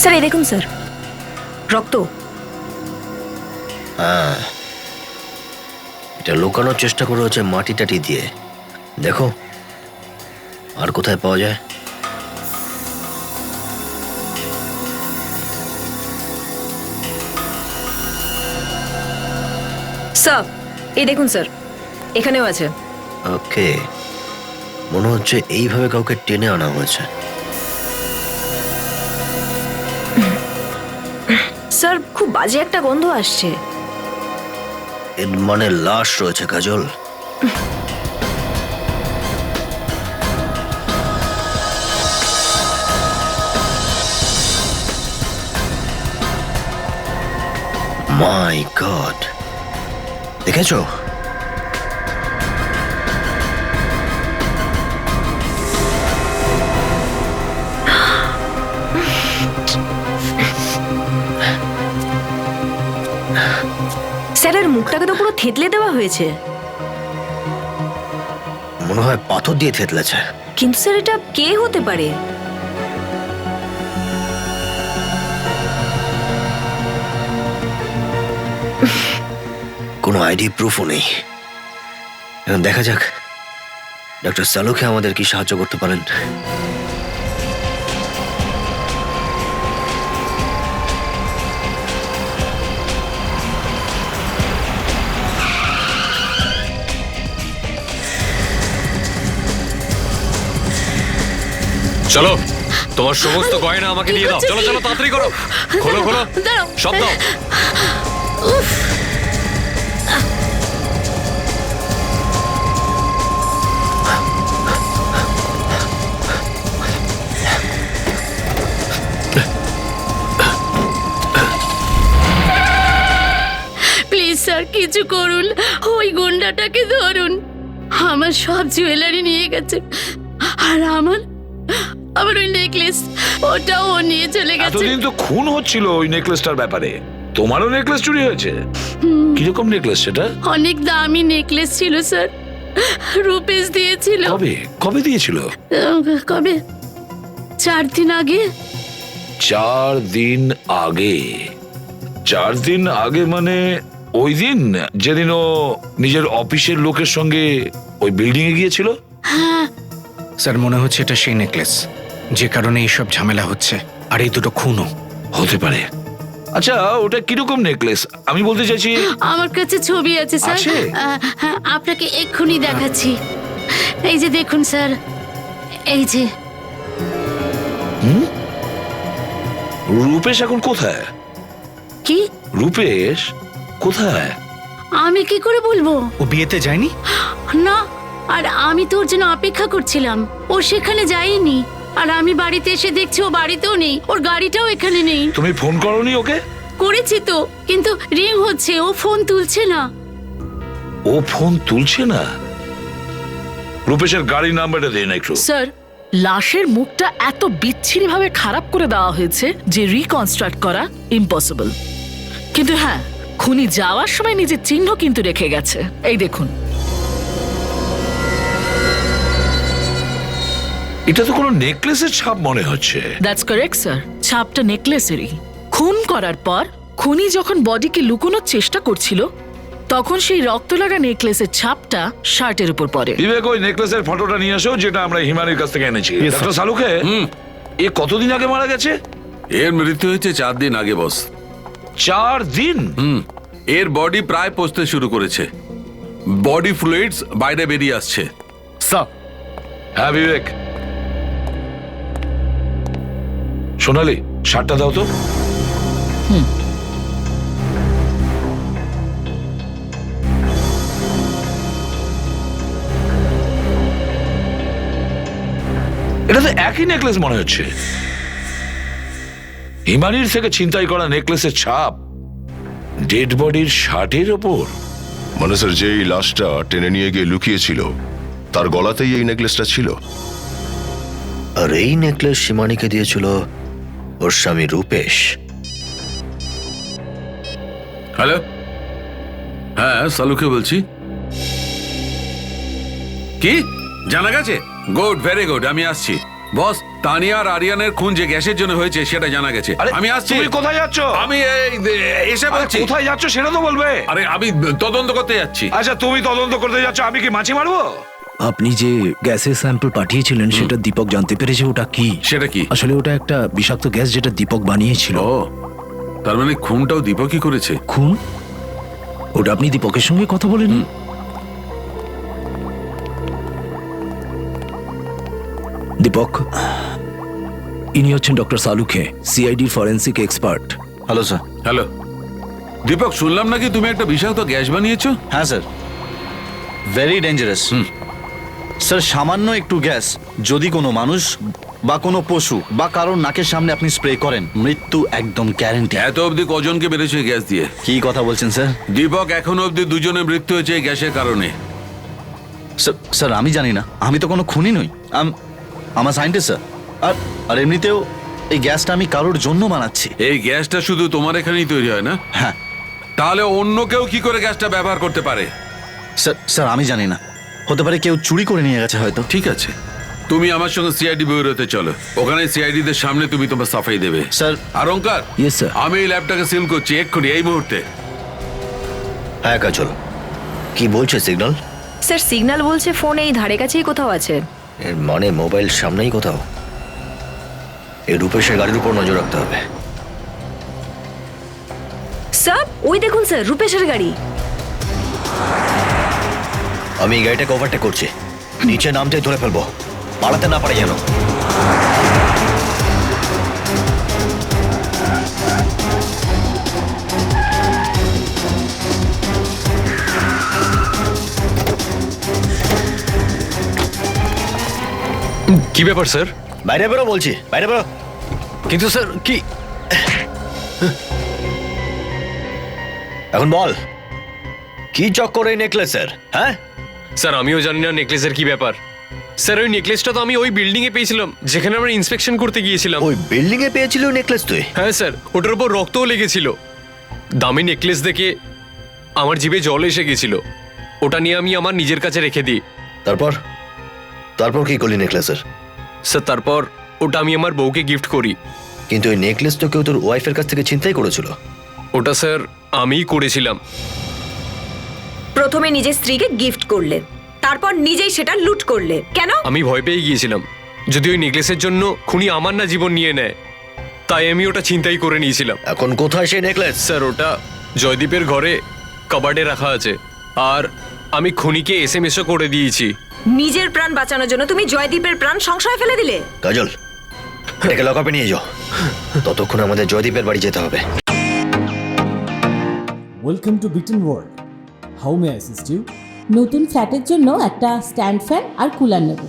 স্যার, এই দেখুন স্যার, রক্ত। হ্যাঁ, এটা লুকানোর চেষ্টা করা হচ্ছে মাটি টাটি দিয়ে। দেখো আর কোথায় পাওয়া যায়। স্যার, এই দেখুন স্যার, এখানেও আছে। ওকে, মনে হচ্ছে এইভাবে কাউকে টেনে আনা হয়েছে। স্যার, খুব বাজে একটা গন্ধ আসছে। এর মানে লাশ রয়েছে কাজল। মাই গড, দেখেছো? স্যারের মুখটাকে তো পুরো থেতলে দেওয়া হয়েছে। মনে হয় পাথর দিয়ে থেতলেছে। কিন্তু স্যার, এটা কে হতে পারে? কোনো আইডি প্রুফও নেই। এখন দেখা যাক ডক্টর সালুকে আমাদের কি সাহায্য করতে পারেন। চলো, তোমার সমস্ত গয়না আমাকে দিয়ে দাও। চলো চলো, তাড়াতাড়ি করো। খোলো খোলো, সব দাও। প্লিজ স্যার, কিছু করুন, ওই গুন্ডাটাকে ধরুন। আমার সব জুয়েলারি নিয়ে গেছে, আর আমার ওই নেকলেস, ওটাও ও নিয়ে চলে গেছে। এতদিন তো খুন হচ্ছিল ওই নেকলেসটার ব্যাপারে, তোমারও নেকলেস চুরি হয়েছে? কিরকম নেকলেস সেটা? অনেক দামি নেকলেস ছিল স্যার। রূপেশ দিয়েছিল। কবে কবে দিয়েছিল? কবে? 4 দিন আগে। 4 দিন আগে? 4 দিন আগে মানে ওই দিন যেদিন ও নিজের অফিসের লোকের সঙ্গে ওই বিল্ডিং এ গিয়েছিল? হ্যাঁ স্যার মনে হচ্ছে এটা সেই নেকলেস, যে কারণে এইসব ঝামেলা হচ্ছে, আর এই দুটো খুনও হতে পারে। আচ্ছা ওটা কিরকম নেকলেস আমি বলতে চাইছি? আমার কাছে ছবি আছে স্যার। আছে? হ্যাঁ, আপনাকে এক্ষুনি দেখাচ্ছি। এই যে দেখুন স্যার, এই যে। রূপেশ এখন কোথায়? কি? রূপেশ কোথায়? আমি কি করে বলবো? ও বিয়েতে যায়নি? না, আর আমি তো ওর জন্য অপেক্ষা করছিলাম। ও সেখানে যায়নি, আর আমি বাড়িতে এসে দেখছি ও বাড়িতেও নেই, ওর গাড়িটাও এখানে নেই। তুমি ফোন করোনি ওকে? করেছি তো, কিন্তু রিং হচ্ছে, ও ফোন তুলছে না। ও ফোন তুলছে না? রূপেশের গাড়ির নাম্বারটা দেন একটু। স্যার, লাশের মুখটা এত বিচ্ছিরি ভাবে খারাপ করে দেওয়া হয়েছে যে রিকনস্ট্রাক্ট করা ইম্পসিবল। কিন্তু হ্যাঁ, খুনি যাওয়ার সময় নিজের চিহ্ন কিন্তু রেখে গেছে। এই দেখুন। এটা তো কোনো নেকলেসের ছাপ মনে হচ্ছে। দ্যাটস কারেক্ট স্যার, ছাপটা নেকলেসেরই। খুন করার পর খুনি যখন বডিকে লুকোনোর চেষ্টা করছিল, তখন সেই রক্ত লাগা নেকলেসের ছাপটা শার্টের উপর পড়ে। বিবেক, ওই নেকলেসের ফটোটা নিয়ে আসো যেটা আমরা হিমানির কাছ থেকে এনেছি। ডক্টর সালুকে, এ কতদিন আগে মারা গেছে? এর মৃত্যু হয়েছে 4 দিন আগে বস। 4 দিন? এর বডি প্রায় পচতে শুরু করেছে, বডি ফ্লুইডস বাইরে বেরিয়ে আসছে। স্যার। হ্যাঁ বিবেক। সোনালি, শার্টটা দাও তো। এটা তো একই নেকলেস মনে হচ্ছে। হিমানির থেকে ছিনতাই করা নেকলেসের ছাপ ডেড বডির শার্টের ওপর। মানে স্যার, যেই লাশটা টেনে নিয়ে গিয়ে লুকিয়েছিল তার গলাতেই এই নেকলেসটা ছিল। আর এই নেকলেস শিমানিকে দিয়েছিল ওর স্বামী রূপেশ। হ্যালো, হ্যাঁ সালুকে বলছি। কি জানা গেছে? গুড, ভেরি গুড, আমি আসছি। বস, তানিয়া আর আরিয়ানের খুন যে গ্যাসের জন্য হয়েছে সেটা জানা গেছে। আমি আসছি। তুমি কোথায় যাচ্ছ? আমি এসে বলছি। কোথায় যাচ্ছ সেটা তো বলবে। আরে আমি তদন্ত করতে যাচ্ছি। আচ্ছা তুমি তদন্ত করতে যাচ্ছ, আমি কি মাছি মারবো? আপনি যে গ্যাসের স্যাম্পল পাঠিয়েছিলেন সেটা দীপক জানতে পেরেছে ওটা কি? সেটা কি? আসলে ওটা একটা বিষাক্ত গ্যাস যেটা দীপক বানিয়েছিল। ও, তার মানে খুনটাও দীপকই করেছে? খুন? ওটা আপনি দীপকের সঙ্গে কথা বলেন? দীপক, ইনি হচ্ছেন doctor Saluke, CID forensic expert. Hello sir. Hello Deepak, শুনলাম নাকি তুমি একটা বিষাক্ত গ্যাস বানিয়েছো? হ্যাঁ স্যার, ভেরি ডেঞ্জারাস। স্যার, সামান্য একটু গ্যাস যদি কোনো মানুষ বা কোনো পশু বা কারোর নাকের সামনে আপনি স্প্রে করেন, মৃত্যু একদম গ্যারান্টি। এত অবধি কজনকে বেড়েছে গ্যাস দিয়ে? কি কথা বলছেন স্যার? দীপক, এখন অবধি 2 জনের মৃত্যু হয়েছে এই গ্যাসের কারণে। স্যার আমি জানি না, আমি তো কোনো খুনি নই, আমার সায়েন্টিস্ট স্যার। আর এমনিতেও এই গ্যাসটা আমি কারোর জন্য বানাচ্ছি। এই গ্যাসটা শুধু তোমার এখানেই তৈরি হয় না? হ্যাঁ। তাহলে অন্য কেউ কি করে গ্যাসটা ব্যবহার করতে পারে? স্যার আমি জানি না, হতে পারে কেউ চুরি করে নিয়ে গেছে হয়তো। ঠিক আছে, তুমি আমার সঙ্গে সিআইডি ব্যুরোতে চলো। ওখানে সিআইডি দের সামনে তুমি তোমার সাফাই দেবে। স্যার। আর ওঙ্কার, ইয়েস স্যার। আমি এই ল্যাবটাকে সিল করছি এক্ষুনি, এই মুহূর্তে। হ্যাঁ কাজল, কি বলছে সিগন্যাল? স্যার সিগন্যাল বলছে ফোন এই ধারে কাছেই কোথাও আছে। এর মানে মোবাইল সামনেই কোথাও। এই রূপেশের গাড়ির উপর নজর রাখতে হবে। স্যার ওই দেখুন স্যার, রূপেশের গাড়ি। আমি এই গাড়িটাকে ওভারটেক করছি, নিচে নামতে ধরে ফেলবো, পালাতে না পারে যেন। কি ব্যাপার স্যার? বাইরে বেরো বলছি, বাইরে বেরো। কিন্তু স্যার কি? এখন বল, কি চক্কর এই নেকলেসের? হ্যাঁ স্যার, আমিও জানি না নেকলেসের কি ব্যাপার। স্যার ওই নেকলেসটা তো আমি ওই বিল্ডিং এ পেয়েছিলাম যেখানে আমরা ইন্সপেকশন করতে গিয়েছিলাম। ওই বিল্ডিং এ পেয়েছিল নেকলেস তুই? হ্যাঁ স্যার, ওটার উপর রক্তও লেগেছিল। দামি নেকলেস দেখে আমার জিভে জল এসে গেছিল। ওটা নিয়ে আমি আমার নিজের কাছে রেখে দিই। তারপর তারপর কি করলি নেকলেসের? স্যার তারপর ওটা আমি আমার বউকে গিফট করি। কিন্তু ওই নেকলেস তো কেউ তোর ওয়াইফের কাছ থেকে ছিনতাই করেছিল। ওটা স্যার আমিই করেছিলাম। প্রথমে নিজের স্ত্রীকে গিফট করলে, তারপর নিজেই সেটা লুট করলে, কেন? আমি ভয় পেয়ে গিয়েছিলাম যদি ওই নেকলেসের জন্য খুনি আমার না জীবন নিয়ে নেয়, তাই আমি ওটা ছিনতাই করে নিয়েছিলাম। এখন কোথায় সেই নেকলেস? স্যার ওটা জয়দীপের ঘরে কাবার্ডে রাখা আছে, আর আমি খুনিকে এসএমএসও করে দিয়েছি। নিজের প্রাণ বাঁচানোর জন্য তুমি জয়দীপের প্রাণ সংশয়ে ফেলে দিলে। কাজল, এটাকে লকআপে নিয়ে যাও। ততক্ষণ আমাদের জয়দীপের বাড়ি যেতে হবে। Welcome to Beaton world. How may I assist you? নতুন ফ্ল্যাটের জন্য একটা স্ট্যান্ড ফ্যান আর কুলার নেব।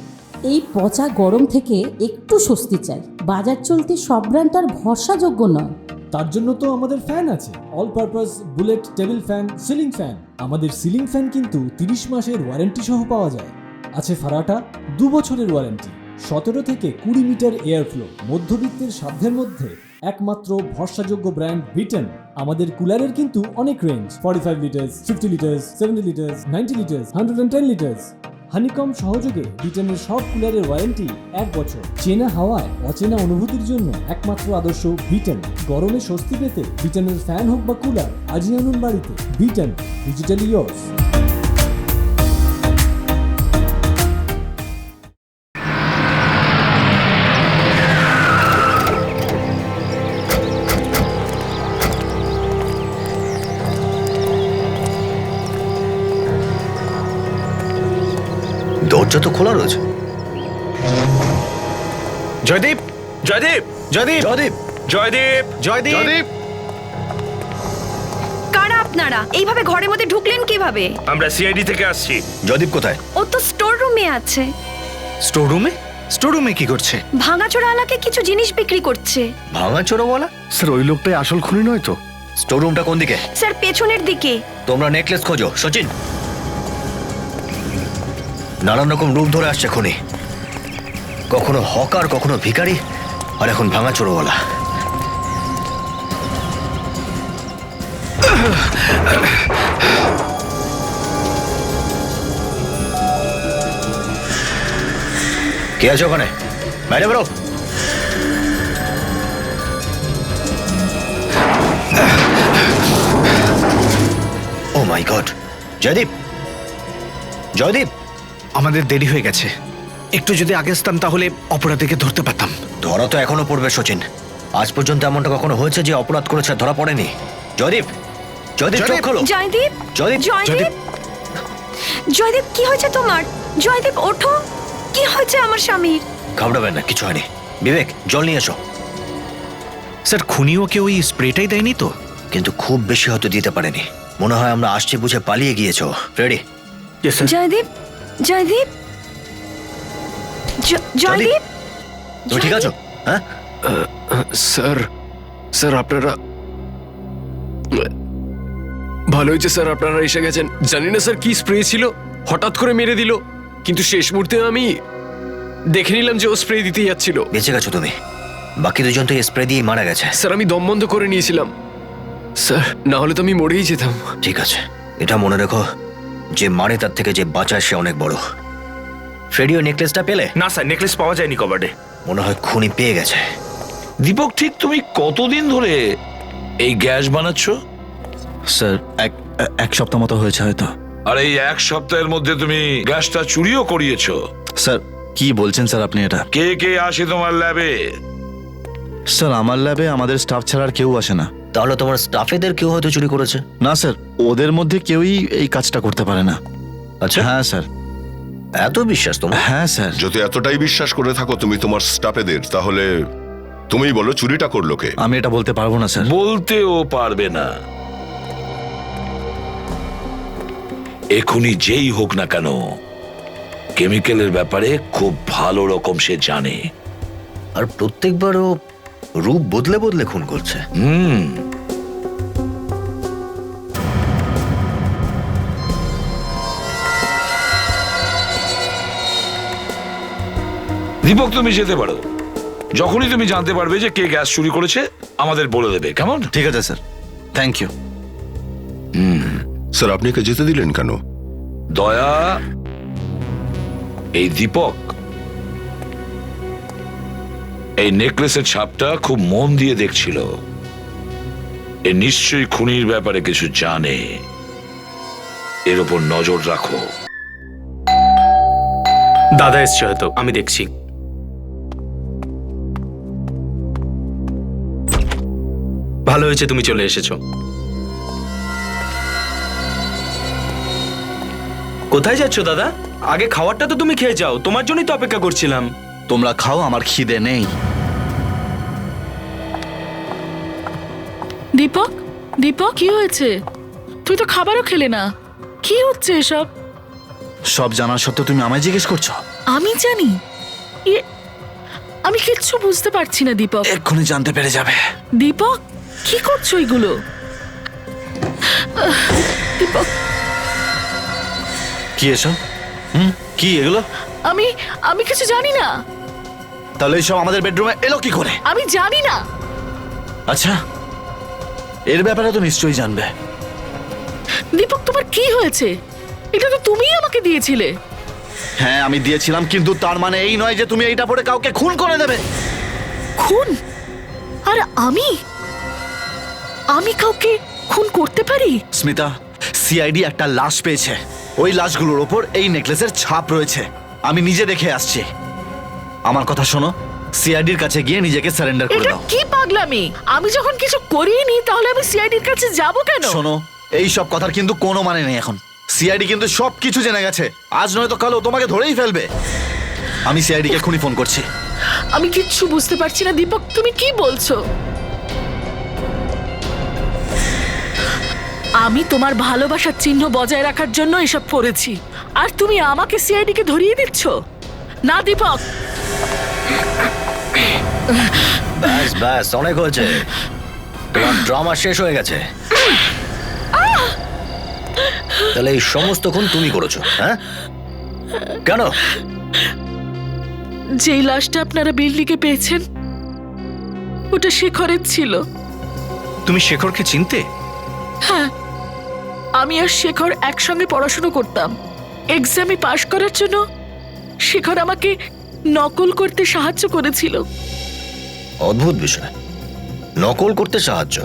এই পচা গরম থেকে একটু স্বস্তি চাই। বাজার চলতে সব ব্র্যান্ড আর ভরসাযোগ্য নয়। তার জন্য তো আমাদের ফ্যান আছে, all purpose bullet table fan, ceiling fan. আমাদের সিলিং ফ্যান কিন্তু 30 মাসের ওয়ারেন্টি সহ পাওয়া যায়। আছে ফারাটা 2 বছরের ওয়ারেন্টি, 17 থেকে 20 মিটার এয়ার ফ্লো। মধ্যবিত্তের সাধ্যের মধ্যে একমাত্র ভরসাযোগ্য ব্র্যান্ড বিটন। আমাদের কুলারের কিন্তু অনেক range, 45 litres, 50 litres, 70 litres, 90 litres, 110 litres. Honeycomb সহযোগে বিটনের সব কুলারের ওয়ারেন্টি 1 বছর। চেনা হাওয়ায় অচেনা অনুভূতির জন্য একমাত্র আদর্শ বিটন। গরমে স্বস্তি পেতে বিটনের ফ্যান হোক বা কুলার, আজই আনুন বাড়িতে। Vuitton, digitally yours. দরজা তো খোলা রয়েছে। জয়দীপ, জয়দীপ, জয়দীপ, জয়দীপ, জয়দীপ, জয়দীপ, জয়দীপ। কারা আপনারা? এইভাবে ঘরের মধ্যে ঢুকলেন কিভাবে? আমরা সিআইডি থেকে আসছি। জয়দীপ কোথায়? ও তো স্টোর রুমে আছে। স্টোর রুমে? স্টোর রুমে কি করছে? ভাঙাচোরা আলাকে কিছু জিনিস বিক্রি করছে। ভাঙাচোরাওয়ালা? স্যার ওই লোকটাই আসল খুনি নয় তো? স্টোর রুমটা কোন দিকে? স্যার পেছনের দিকে। তোমরা নেকলেস খোঁজো। সচিন, নানান রকম রূপ ধরে আসছে খুনি। কখনো হকার, কখনো ভিখারি, আর এখন ভাঙাচোরাওয়ালা। কে আছে ওখানে? বাইরে বেরো। ও মাই গড! জয়দীপ, জয়দীপ, আমাদের দেরি হয়ে গেছে। একটু যদি আগে আসতাম তাহলে অপরাধীকে ধরতে পারতাম। ধরা তো এখনো পড়বে সচিন। আজ পর্যন্ত এমনটা কখনো হয়েছে যে অপরাধ করেছে ধরা পড়েনি। জয়দীপ, জয়দীপ চোখ খোলো। জয়দীপ, জয়দীপ, জয়দীপ, জয়দীপ কি হয়েছে তোমার? জয়দীপ ওঠো, কি হয়েছে আমার স্বামীর? ঘাবড়াবেন না, কিছু হয়নি। বিবেক, জল নিয়ে এসো। স্যার খুনি ওকে ওই স্প্রেটাই দেয়নি তো? কিন্তু খুব বেশি হয়তো দিতে পারেনি। মনে হয় আমরা আসছে বুঝে পালিয়ে গিয়েছো। রেডি? জয়দীপ, জয়দীপ, জয়দীপ, তুমি ঠিক আছো? হ্যাঁ স্যার, স্যার আপনারা ভালো হয়েছে স্যার আপনারা এসে গেছেন। জানি না স্যার কি স্প্রে ছিল, হঠাৎ করে মেরে দিল, কিন্তু শেষ মুহূর্তে আমি দেখে নিলাম যে ও স্প্রে দিতে যাচ্ছিল। বেঁচে গেছো তুমি। বাকি দুজন তো স্প্রে দিয়ে মারা গেছে। স্যার আমি দম বন্ধ করে নিয়েছিলাম স্যার, না হলে তো আমি মরেই যেতাম। ঠিক আছে, এটা মনে রেখো, যে মারে তার থেকে যে বাঁচায় সে অনেক বড়। ফ্রেডিও নেকলেসটা পেলে? না স্যার, নেকলেস পাওয়া যায়নি কবার্ডে। মনে হয় খুনি পেয়ে গেছে। দীপক, ঠিক তুমি কতদিন ধরে এই গ্যাস বানাচ্ছ? স্যার এক সপ্তাহ মতো হয়েছে হয়তো। আর এই 1 সপ্তাহের মধ্যে তুমি গ্যাসটা চুরিও করিয়েছো? স্যার কি বলছেন স্যার আপনি এটা? কে কে আসে তোমার ল্যাবে? স্যার আমার ল্যাবে আমাদের স্টাফ ছাড়া আর কেউ আসে না। তাহলে তোমার স্টাফেদের কেউ হয়তো চুরি করেছে? না স্যার, ওদের মধ্যে কেউই এই কাজটা করতে পারে না। আচ্ছা, হ্যাঁ স্যার। এত বিশ্বাস তোমার? হ্যাঁ স্যার। যদি এতটাই বিশ্বাস করে থাকো তুমি তোমার স্টাফেদের, তাহলে তুমিই বলো চুরিটা করলো কে? আমি এটা বলতে পারবো না স্যার। বলতেও পারবে না। এখনই যেই হোক না কেন, কেমিক্যালের ব্যাপারে খুব ভালো রকম সে জানে। আর প্রত্যেকবারও রূপ বদলে বদলে খুন করছে। দীপক, তুমি যেতে পারো। যখনই তুমি জানতে পারবে যে কে গ্যাস চুরি করেছে, আমাদের বলে দেবে, কেমন? ঠিক আছে স্যার, থ্যাংক ইউ। স্যার, আপনি একে যেতে দিলেন কেন? দয়া, এই দীপক এই নেকলেসের ছাপটা খুব মন দিয়ে দেখছিল। এ নিশ্চয়ই খুনির ব্যাপারে কিছু জানে, এর উপর নজর রাখো। দাদা এসছে হয়তো, আমি দেখছি। ভালো হয়েছে তুমি চলে এসেছো। কোথায় যাচ্ছ দাদা? আগে খাবারটা তো তুমি খেয়ে যাও, তোমার জন্যই তো অপেক্ষা করছিলাম। তোমরা খাও, আমার খিদে নেই। দীপক, দীপক কি হয়েছে? তুই তো খাবারও খেলে না, কি হচ্ছে এসব? সব জানার সত্ত্বেও তুমি আমায় জিজ্ঞেস করছো? আমি জানি, আমি কিচ্ছু বুঝতে পারছি না দীপক। এক্ষুনি জানতে পেরে যাবে। দীপক কি করছো এগুলো? দীপক কি এসব? কি এগুলো? আমি কিছু জানি না। তাহলে এইসব আমাদের বেডরুমে এলো কি করে? আমি জানি না। আচ্ছা, এর ব্যাপারে তো নিশ্চয়ই জানবে। দীপক তোমার কি হয়েছে? এটা তো তুমিই আমাকে দিয়েছিলে। হ্যাঁ আমি দিয়েছিলাম, কিন্তু তার মানে এই নয় যে তুমি এইটা পরে কাউকে খুন করে দেবে। খুন? আর আমি কাউকে খুন করতে পারি? স্মিতা, সিআইডি একটা লাশ পেয়েছে। ওই লাশগুলোর ওপর এই নেকলেসের ছাপ রয়েছে। আমি নিজে দেখে আসছি। আমার কথা শোনো, সিআইডির কাছে গিয়ে নিজেকে সারেন্ডার করে দাও। কি পাগলামি? আমি যখন কিছু করিনি তাহলে আমি সিআইডির কাছে যাব কেন? শোনো, এই সব কথার কিন্তু কোনো মানে নেই এখন। সিআইডি কিন্তু সবকিছু জেনে গেছে। আজ নয় তো কাল ও তোমাকে ধরেই ফেলবে। আমি সিআইডি কে এক্ষুনি ফোন করছি। আমি কিচ্ছু বুঝতে পারছি না দীপক, তুমি কি বলছো? আমি তোমার ভালোবাসার চিহ্ন বজায় রাখার জন্য এসব করেছি, আর তুমি আমাকে সিআইডি কে ধরিয়ে দিচ্ছ? না দীপক। ব্যাস ব্যাস, অনেক হয়েছে। তোমার ড্রামা শেষ হয়ে গেছে। তাহলে এই সমস্ত খুন তুমি করেছো? হ্যাঁ, কেন? যেই লাশটা আপনারা বিল্ডিংয়ে পেয়েছেন ওটা শেখরের ছিল। তুমি শেখরকে চিনতে? হ্যাঁ, আমি আর শেখর একসঙ্গে পড়াশোনা করতাম। এক্সামে পাশ করার জন্য শেখর আমাকে নকল করতে সাহায্য করেছিল। অদ্ভুত বিষয়, নকল করতে সাহায্য।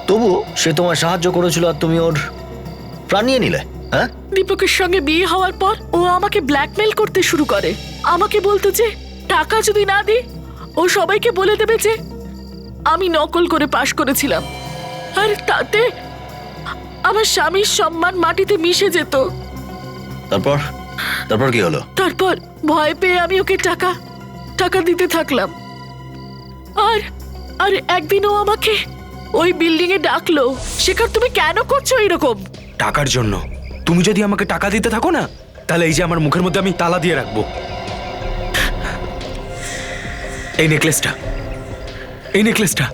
তবু সে তোমার সাহায্য করেছিল আর তুমি ওর প্রাণ নিয়ে নিলে? হ্যাঁ, দীপকের সঙ্গে বিয়ে হওয়ার পর ও আমাকে ব্ল্যাকমেল করতে শুরু করে। আমাকে বলতো যে টাকা যদি না দিই ও সবাইকে বলে দেবে যে আমি নকল করে পাশ করেছিলাম, আর তাতে আমার স্বামীর সম্মান মাটিতে মিশে যেত। তারপর তারপর কি হলো? তারপর ভয় পেয়ে আমি ওকে টাকা দিতে থাকলাম। আর একদিন ও আমাকে ওই বিল্ডিং এ ডাকলো। শেখর, তুমি কেন করছো এরকম? টাকার জন্য? তুমি যদি আমাকে টাকা দিতে থাকো না, তাহলে এই যে আমার মুখের মধ্যে আমি তালা দিয়ে রাখবো। এই নেকলেসটা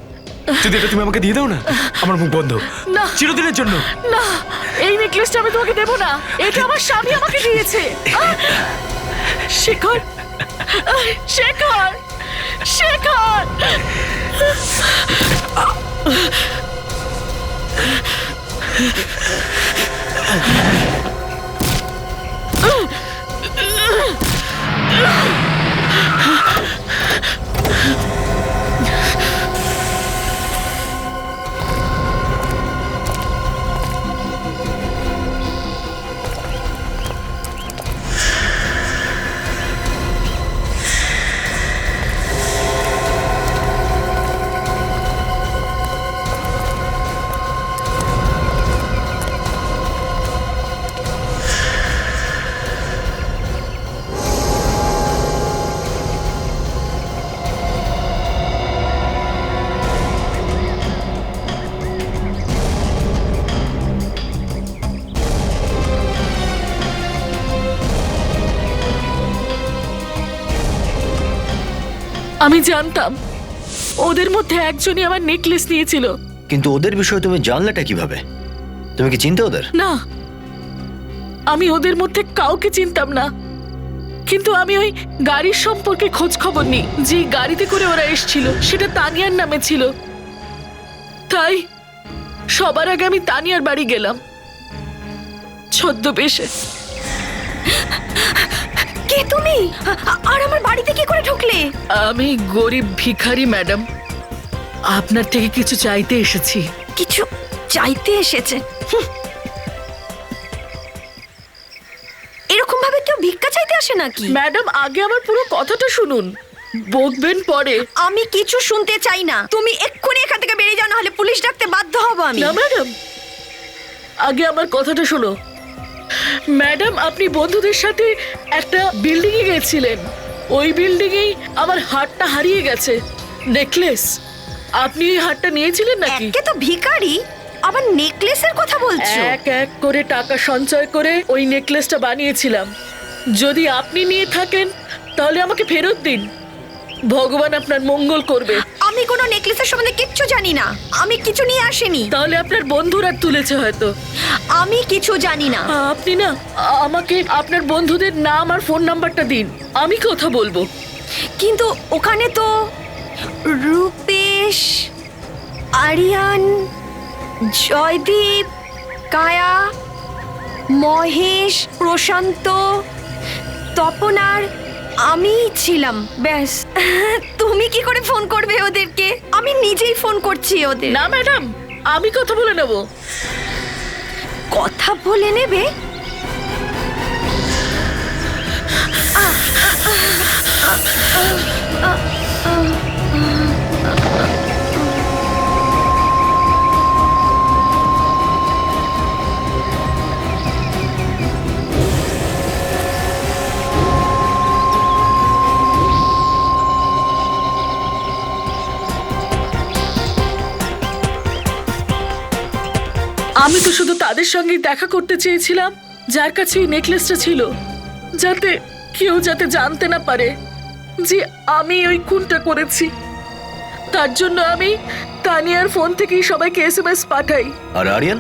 যদি এটা তুমি আমাকে দিয়ে দাও না, আমার মুখ বন্ধ না, চিরদিনের জন্য। না, এই নেকলেসটা আমি তোমাকে দেব না। এটা আমার স্বামী আমাকে দিয়েছে। শেখর, শেখর, শেখর। আমি জানতাম ওদের মধ্যে একজনই আমার নেকলেস নিয়েছিল। কিন্তু ওদের বিষয়ে তুমি জানলেটা কিভাবে? তুমি কি চিনতে ওদের? না, আমি ওদের মধ্যে কাউকে চিনতাম না। কিন্তু আমি ওই গাড়ির সম্পর্কে খোঁজ খবর নিই। যে গাড়িতে করে ওরা এসেছিল সেটা তানিয়ার নামে ছিল। তাই সবার আগে আমি তানিয়ার বাড়ি গেলাম। ছদ্মবেশে। কে তুমি? আর আমার বাড়িতে কি করে ঢুকলে? আমি গরিব ভিখারি ম্যাডাম, আপনার থেকে কিছু চাইতে এসেছি। কিছু চাইতে এসেছে? এরকম ভাবে কেউ ভিক্ষা চাইতে আসে নাকি? ম্যাডাম, আগে আমার পুরো কথাটা শুনুন, বকবেন পরে। আমি কিছু শুনতে চাই না। তুমি এক্ষুনি এখান থেকে বেরিয়ে যাও, না হলে পুলিশ ডাকতে বাধ্য হব আমি। না ম্যাডাম, আগে আমার কথাটা শোনো। ম্যাডাম, আপনি বন্ধুদের সাথে একটা বিল্ডিং এ গেছিলেন, ওই বিল্ডিং এই আমার হারটা হারিয়ে গেছে, নেকলেস। আপনি এই হারটা নিয়েছিলেন নাকি? একে তো ভিখারি, আবার নেকলেসের কথা বলছো? এক এক করে টাকা সঞ্চয় করে ওই নেকলেসটা বানিয়েছিলাম। যদি আপনি নিয়ে থাকেন তাহলে আমাকে ফেরত দিন, ভগবান আপনার মঙ্গল করবে। আমি কোনো নেকলেসের সম্বন্ধে কিচ্ছু জানি না, আমি কিছু নিয়ে আসিনি। তাহলে আপনার বন্ধুরা তুলেছে হয়তো। আমি কিছু জানি না। আপনি না আমাকে আপনার বন্ধুদের নাম আর ফোন নাম্বারটা দিন, আমি কথা বলবো। কিন্তু ওখানে তো রূপেশ, আরিয়ান, জয়দীপ, কায়া, মহেশ, প্রশান্ত, তপনার আমি ছিলাম, ব্যাস। তুমি কি করে ফোন করবে ওদেরকে? আমি নিজেই ফোন করছি ওদের। না ম্যাডাম, আমি কথা বলে নেব। কথা বলে নেবে? আমি তো শুধু তাদের সঙ্গে দেখা করতে চেয়েছিলাম যার কাছে এই নেকলেসটা ছিল, যাতে কেউ জানতে না পারে যে আমি ওই খুনটা করেছি। তার জন্য আমি তানিয়ার ফোন থেকেই সবাইকে এসএমএস পাঠাই। আর আরিয়ান,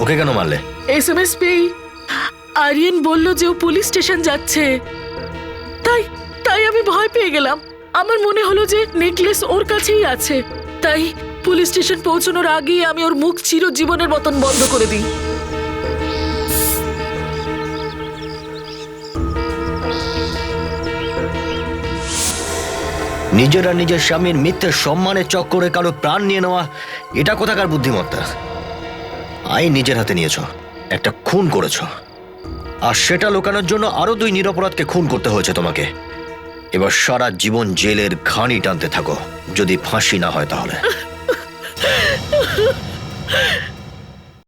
ওকে কেন মারলে? এসএমএস পেয়ে আরিয়ান বলল যে ও পুলিশ স্টেশন যাচ্ছে, তাই আমি ভয় পেয়ে গেলাম। আমার মনে হলো যে নেকলেস ওর কাছেই আছে, তাই পুলিশ স্টেশন পৌঁছানোর আগেই আমি ওর মুখ চিরজীবনের মতন বন্ধ করে দিই। নিজের আর নিজের স্বামীর মিথ্যে সম্মানের চক্করে কারো প্রাণ নিয়ে নেওয়া, এটা কোথাকার বুদ্ধিমত্তা? আইন নিজের হাতে নিয়েছ, একটা খুন করেছ, আর সেটা লুকানোর জন্য আরো 2 নিরপরাধকে খুন করতে হয়েছে তোমাকে। এবার সারা জীবন জেলের ঘানি টানতে থাকো, যদি ফাঁসি না হয় তাহলে।